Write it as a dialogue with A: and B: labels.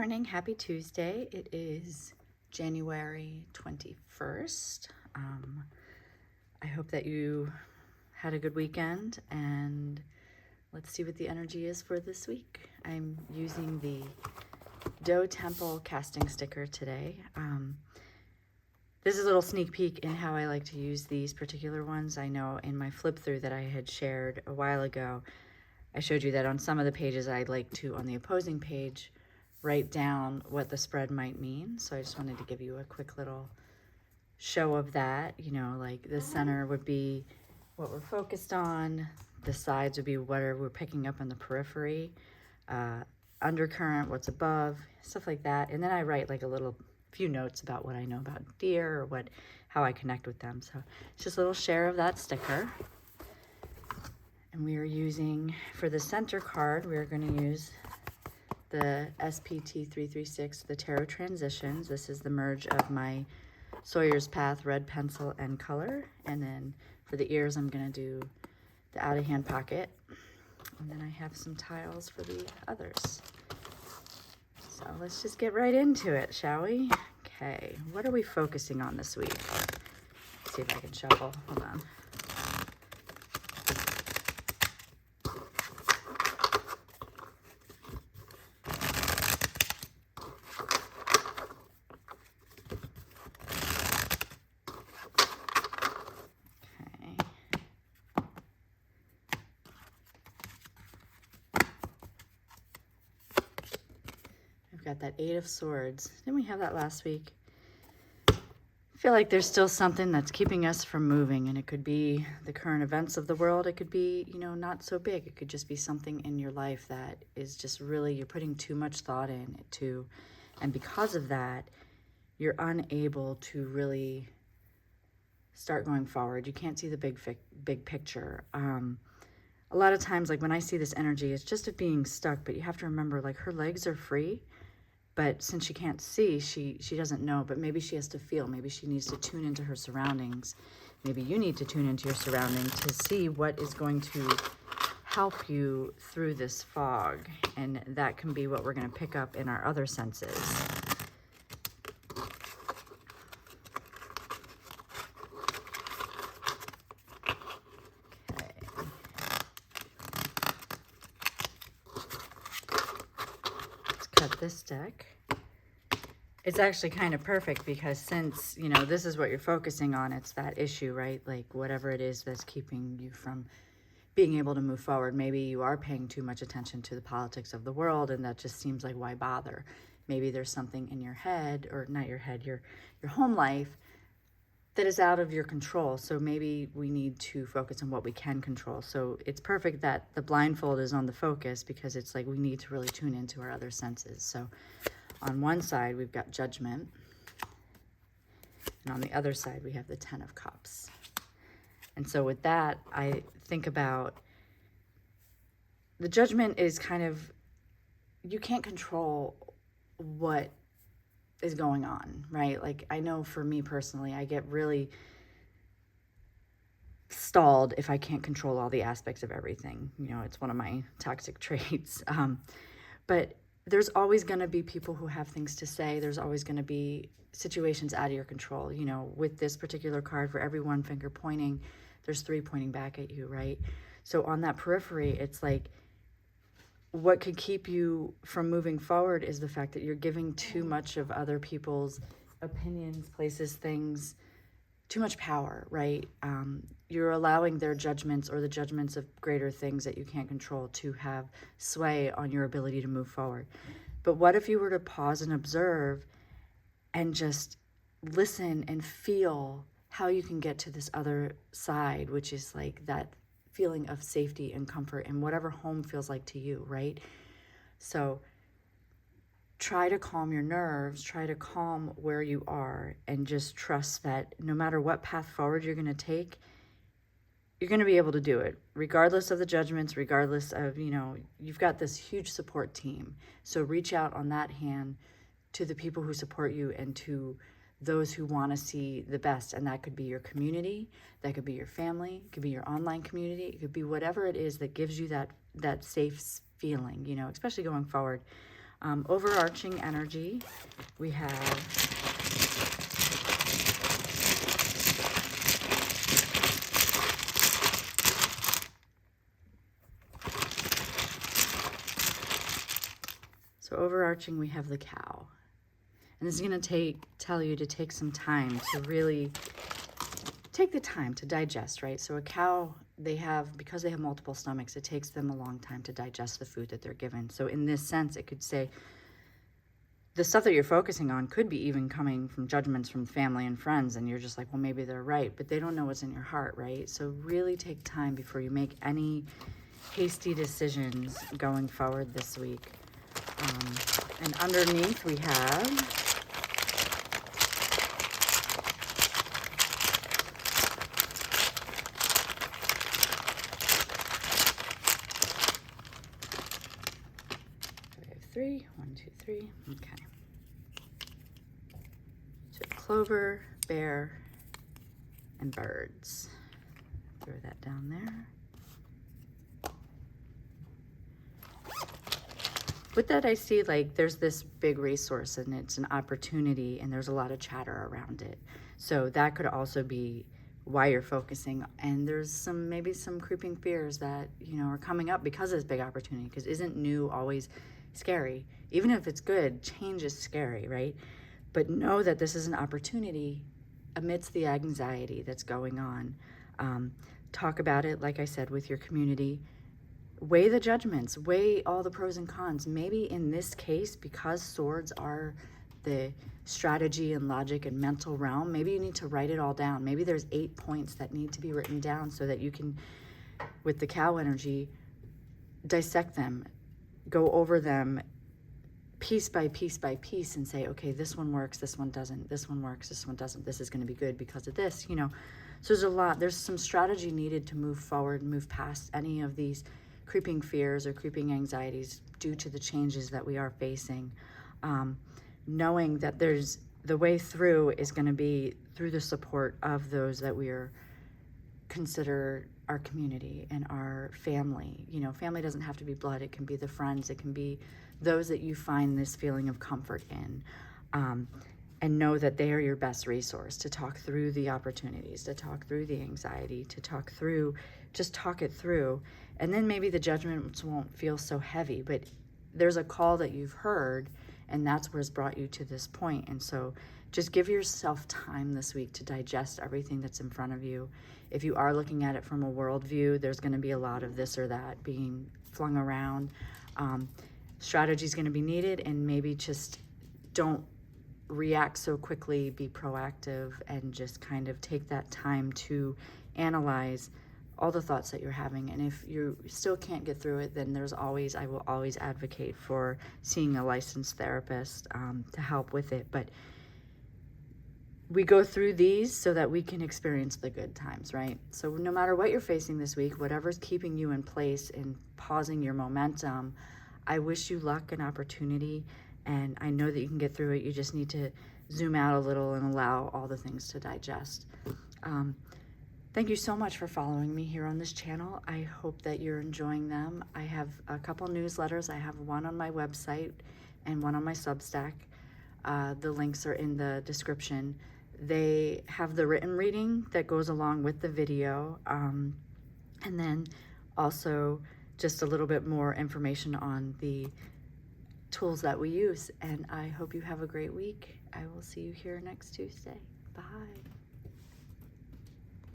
A: morning. Happy Tuesday. It is January 21st. I hope that you had a good weekend, and let's see what the energy is for this week. I'm using the Doe Temple casting sticker today. This is a little sneak peek in how I like to use these particular ones. I know in my flip through that I had shared a while ago, I showed you that on some of the pages I'd like to, on the opposing page, write down what the spread might mean. So I just wanted to give you a quick little show of that. You know, like the center would be what we're focused on, the sides would be what we're picking up in the periphery, undercurrent, what's above, stuff like that. And then I write like a few notes about what I know about deer or how I connect with them. So it's just a little share of that sticker. And we are using, for the center card, we are going to use the SPT 336, the Tarot Transitions. This is the merge of my Sawyer's Path red pencil and color. And then for the ears, I'm going to do the out of hand pocket. And then I have some tiles for the others. So let's just get right into it, shall we? Okay, what are we focusing on this week? Let's see if I can shuffle. Hold on. Got that Eight of Swords. Didn't we have that last week? I feel like there's still something that's keeping us from moving, and it could be the current events of the world. It could be, not so big. It could just be something in your life that is just really, you're putting too much thought in it to, and because of that, you're unable to really start going forward. You can't see the big picture. A lot of times, like when I see this energy, it's just of being stuck, but you have to remember, like, her legs are free. But since she can't see, she doesn't know, but maybe she has to feel. Maybe she needs to tune into her surroundings. Maybe you need to tune into your surroundings to see what is going to help you through this fog. And that can be what we're going to pick up in our other senses. This deck. It's actually kind of perfect because since, this is what you're focusing on, it's that issue, right? Like whatever it is that's keeping you from being able to move forward. Maybe you are paying too much attention to the politics of the world, and that just seems like, why bother? Maybe there's something in your head, or not your head, your home life that is out of your control. So maybe we need to focus on what we can control. So it's perfect that the blindfold is on the focus, because it's like we need to really tune into our other senses. So on one side, we've got Judgment. And on the other side, we have the Ten of Cups. And so with that, I think about the Judgment is kind of, you can't control what is going on, right? Like, I know for me personally, I get really stalled if I can't control all the aspects of everything. It's one of my toxic traits. But there's always going to be people who have things to say. There's always going to be situations out of your control. With this particular card, for every one finger pointing, there's three pointing back at you, right? So on that periphery, it's like, what could keep you from moving forward is the fact that you're giving too much of other people's opinions, places, things, too much power, right? You're allowing their judgments or the judgments of greater things that you can't control to have sway on your ability to move forward. But what if you were to pause and observe and just listen and feel how you can get to this other side, which is like that feeling of safety and comfort and whatever home feels like to you, right? So try to calm your nerves, try to calm where you are, and just trust that no matter what path forward you're going to take, you're going to be able to do it, regardless of the judgments, regardless of, you've got this huge support team. So reach out on that hand to the people who support you and to those who want to see the best. And that could be your community, that could be your family, it could be your online community, it could be whatever it is that gives you that safe feeling, especially going forward. Overarching energy, we have overarching, we have the cow. And this is going to tell you to take some time to really take the time to digest, right? So a cow, because they have multiple stomachs, it takes them a long time to digest the food that they're given. So in this sense, it could say the stuff that you're focusing on could be even coming from judgments from family and friends, and you're just like, well, maybe they're right, but they don't know what's in your heart, right? So really take time before you make any hasty decisions going forward this week. And underneath we have three. 1, 2, 3. Okay. So clover, bear, and birds. Throw that down there. With that, I see like there's this big resource and it's an opportunity and there's a lot of chatter around it. So that could also be why you're focusing. And there's maybe some creeping fears that, are coming up because of this big opportunity, because isn't new always scary? Even if it's good, change is scary, right? But know that this is an opportunity amidst the anxiety that's going on. Talk about it, like I said, with your community. Weigh the judgments, weigh all the pros and cons. Maybe in this case, because swords are the strategy and logic and mental realm, maybe you need to write it all down. Maybe there's 8 points that need to be written down so that you can, with the cow energy, dissect them, go over them piece by piece by piece and say, okay, this one works, this one doesn't, this one works, this one doesn't, this is going to be good because of this, So there's some strategy needed to move forward and move past any of these creeping fears or creeping anxieties due to the changes that we are facing. Knowing that the way through is going to be through the support of those that we consider our community and our family. Family doesn't have to be blood. It can be the friends. It can be those that you find this feeling of comfort in. And know that they are your best resource to talk through the opportunities, to talk through the anxiety, to talk it through. And then maybe the judgments won't feel so heavy, but there's a call that you've heard, and that's what's brought you to this point. And so just give yourself time this week to digest everything that's in front of you. If you are looking at it from a worldview, there's going to be a lot of this or that being flung around. Strategy is going to be needed, and maybe just don't react so quickly, be proactive, and just kind of take that time to analyze all the thoughts that you're having. And if you still can't get through it, then I will always advocate for seeing a licensed therapist to help with it. But we go through these so that we can experience the good times, right? So no matter what you're facing this week, whatever's keeping you in place and pausing your momentum, I wish you luck and opportunity. And I know that you can get through it. You just need to zoom out a little and allow all the things to digest. Thank you so much for following me here on this channel. I hope that you're enjoying them. I have a couple newsletters. I have one on my website and one on my Substack. The links are in the description. They have the written reading that goes along with the video. And then also just a little bit more information on the tools that we use. And I hope you have a great week. I will see you here next Tuesday. Bye.